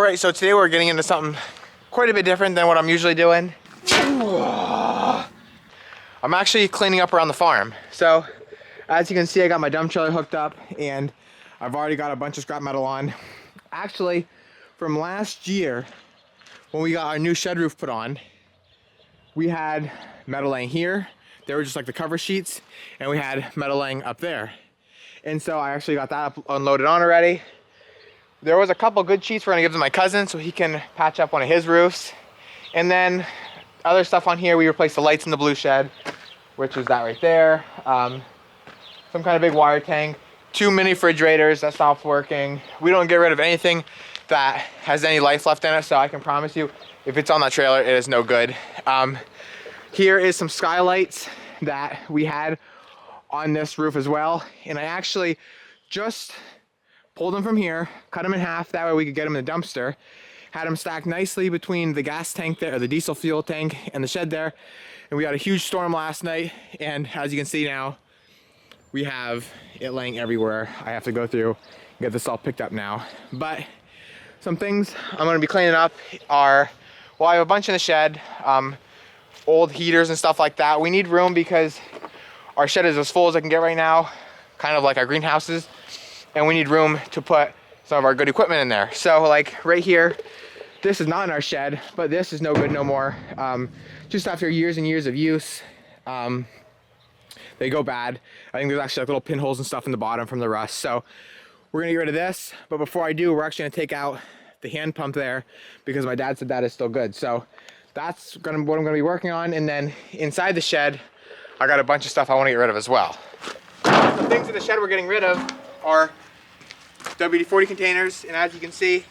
All right, so today we're getting into something quite a bit different than what I'm usually doing. I'm actually cleaning up around the farm. So as you can see, I got my dump trailer hooked up and I've already got a bunch of scrap metal on. Actually, from last year, when we got our new shed roof put on, we had metal laying here. They were just like the cover sheets, and we had metal laying up there. And so I actually got that unloaded on already. There was a couple good sheets we're gonna give to my cousin so he can patch up one of his roofs. And then other stuff on here, we replaced the lights in the blue shed, which is that right there. Some kind of big water tank, 2 mini refrigerators that stopped working. We don't get rid of anything that has any life left in it, so I can promise you, if it's on that trailer, it is no good. Here is some skylights that we had on this roof as well, and I actually just pulled them from here, cut them in half, that way we could get them in the dumpster. Had them stacked nicely between the gas tank there, or the diesel fuel tank, and the shed there. And we had a huge storm last night, and as you can see now, we have it laying everywhere. I have to go through and get this all picked up now. But some things I'm gonna be cleaning up are, well, I have a bunch in the shed, old heaters and stuff like that. We need room because our shed is as full as I can get right now, kind of like our greenhouses, and we need room to put some of our good equipment in there. So like right here, this is not in our shed, but this is no good no more. Just after years and years of use, they go bad. I think there's actually like little pinholes and stuff in the bottom from the rust. So we're gonna get rid of this, but before I do, we're actually gonna take out the hand pump there because my dad said that is still good. So that's what I'm gonna be working on. And then inside the shed, I got a bunch of stuff I wanna get rid of as well. The things in the shed we're getting rid of are WD-40 containers, and as you can see,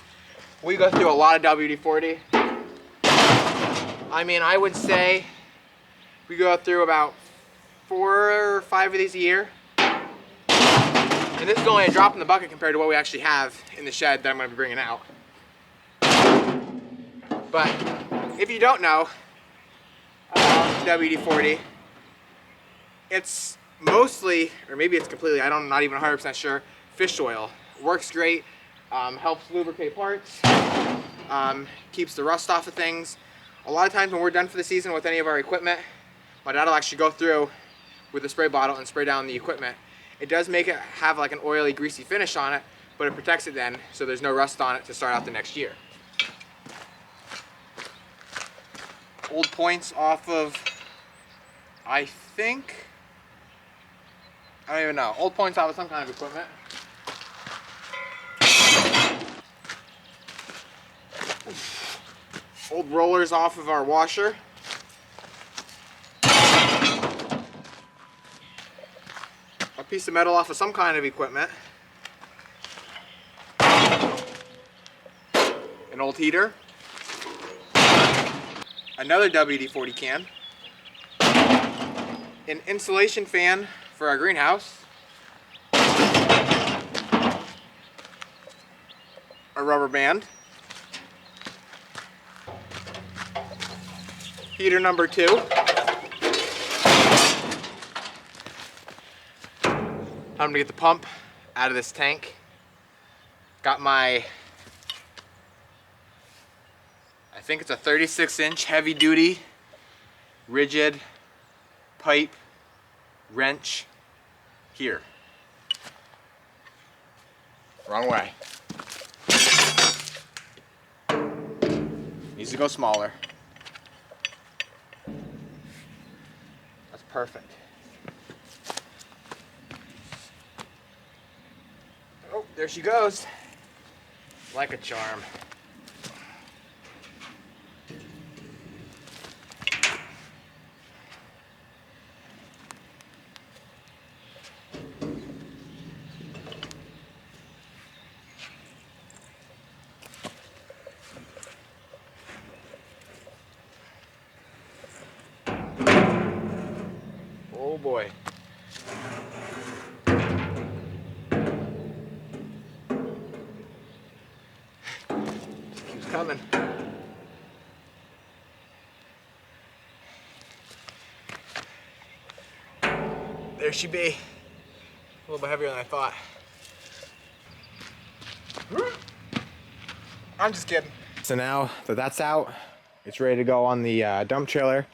we go through a lot of WD-40. I mean, I would say we go through about 4 or 5 of these a year. And this is only a drop in the bucket compared to what we actually have in the shed that I'm gonna be bringing out. But if you don't know about WD-40, it's mostly, or maybe it's completely, I'm not even 100% sure, fish oil. Works great, helps lubricate parts, keeps the rust off of things. A lot of times when we're done for the season with any of our equipment, my dad will actually go through with a spray bottle and spray down the equipment. It does make it have like an oily, greasy finish on it, but it protects it then so there's no rust on it to start out the next year. Old points off of, I don't even know, old points off of some kind of equipment. Old rollers off of our washer. A piece of metal off of some kind of equipment. An old heater. Another WD-40 can. An insulation fan for our greenhouse. A rubber band. Heater number 2. I'm gonna get the pump out of this tank. Got my, I think it's a 36-inch heavy duty, rigid pipe wrench here. Wrong way. Needs to go smaller. That's perfect. Oh, there she goes. Like a charm. Oh boy. Keeps coming. There she be. A little bit heavier than I thought. I'm just kidding. So now that that's out, it's ready to go on the dump trailer.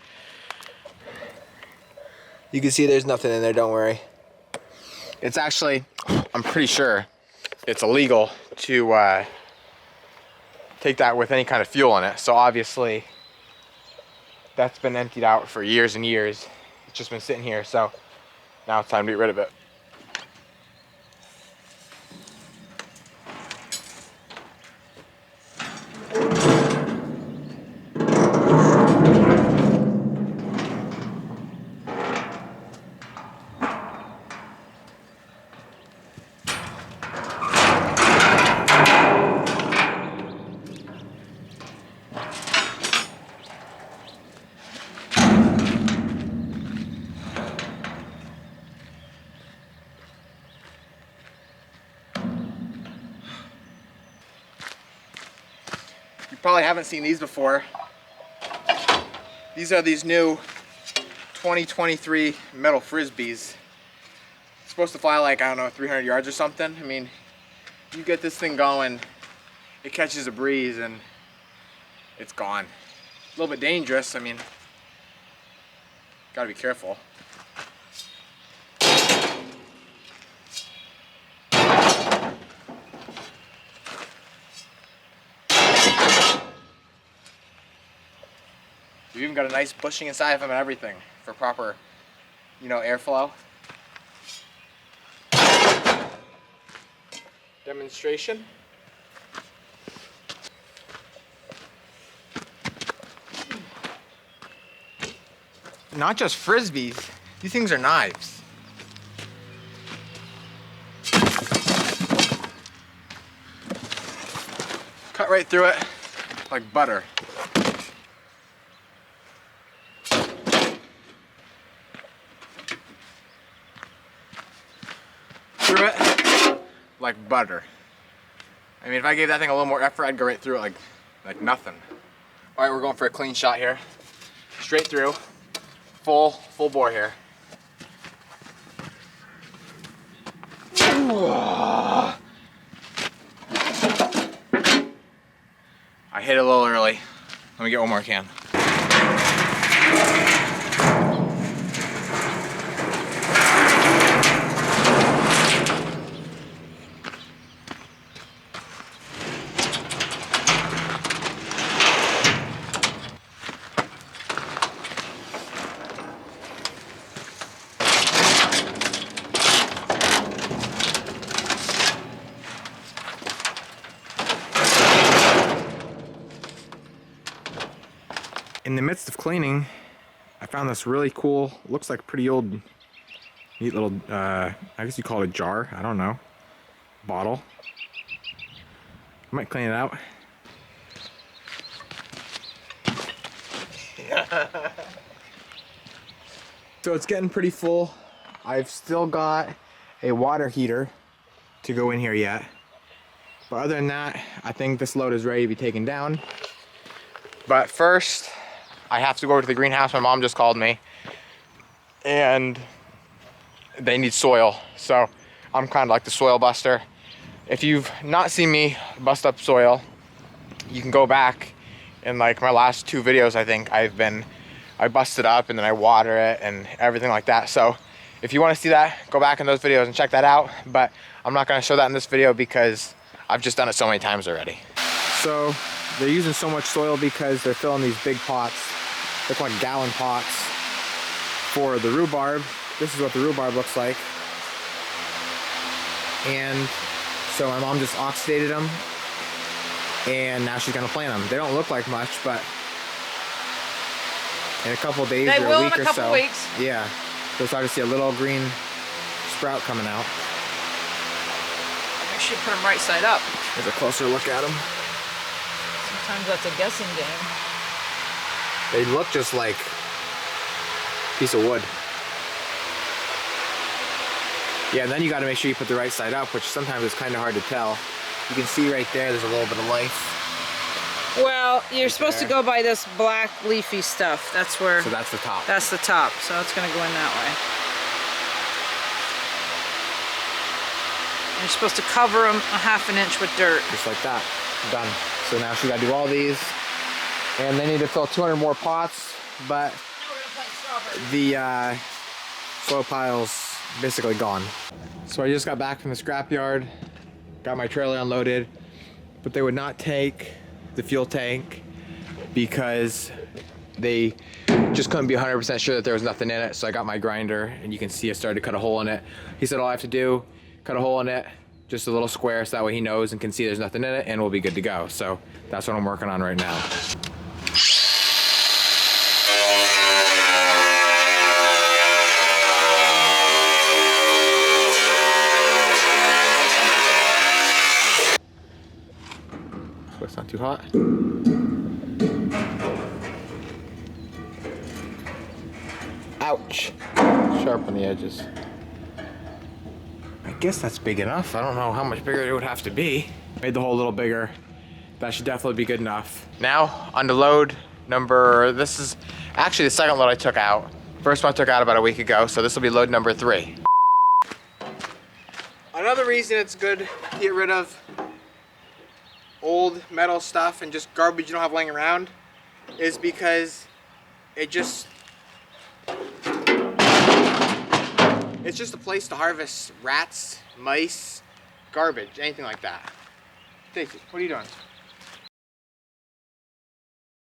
You can see there's nothing in there, don't worry. It's actually, I'm pretty sure it's illegal to take that with any kind of fuel in it. So obviously that's been emptied out for years and years. It's just been sitting here, so now it's time to get rid of it. You probably haven't seen these before. These are these new 2023 metal Frisbees. It's supposed to fly like, I don't know, 300 yards or something. I mean, you get this thing going, it catches a breeze and it's gone. A little bit dangerous, I mean, gotta be careful. We've even got a nice bushing inside of them and everything for proper, you know, airflow. Demonstration. Not just Frisbees, these things are knives. Cut right through it like butter. Through it like butter. I mean, if I gave that thing a little more effort, I'd go right through it like nothing. All right, we're going for a clean shot here. Straight through, full bore here. I hit it a little early. Let me get one more can. In the midst of cleaning, I found this really cool, looks like pretty old, neat little, I guess you call it a jar, I don't know, bottle. I might clean it out. So it's getting pretty full. I've still got a water heater to go in here yet. But other than that, I think this load is ready to be taken down. But first, I have to go over to the greenhouse. My mom just called me and they need soil. So I'm kind of like the soil buster. If you've not seen me bust up soil, you can go back in like my last 2 videos. I think I bust it up and then I water it and everything like that. So if you want to see that, go back in those videos and check that out. But I'm not going to show that in this video because I've just done it so many times already. So they're using so much soil because they're filling these big pots. Look like gallon pots for the rhubarb. This is what the rhubarb looks like. And so my mom just oxidated them and now she's gonna plant them. They don't look like much, but in a couple days or a week or so, yeah, you'll start to see a little green sprout coming out. Make sure you put them right side up. Here's a closer look at them. Sometimes that's a guessing game. They look just like a piece of wood. Yeah, and then you got to make sure you put the right side up, which sometimes is kind of hard to tell. You can see right there's a little bit of life. Well, you're supposed to go by this black leafy stuff. That's where. So that's the top. That's the top. So it's going to go in that way. You're supposed to cover them a ½ inch with dirt. Just like that. Done. So now she got to do all these. And they need to fill 200 more pots, but the soil pile's basically gone. So I just got back from the scrapyard, got my trailer unloaded, but they would not take the fuel tank because they just couldn't be 100% sure that there was nothing in it. So I got my grinder, and you can see I started to cut a hole in it. He said all I have to do, cut a hole in it, just a little square, so that way he knows and can see there's nothing in it, and we'll be good to go. So that's what I'm working on right now. So it's not too hot. Ouch. Sharp on the edges. I guess that's big enough. I don't know how much bigger it would have to be. Made the hole a little bigger. That should definitely be good enough. Now, on to load number, this is actually the second load I took out. First one I took out about a week ago, so this will be load number 3. Another reason it's good to get rid of old metal stuff and just garbage you don't have laying around is because it's just a place to harvest rats, mice, garbage, anything like that. Stacy, what are you doing?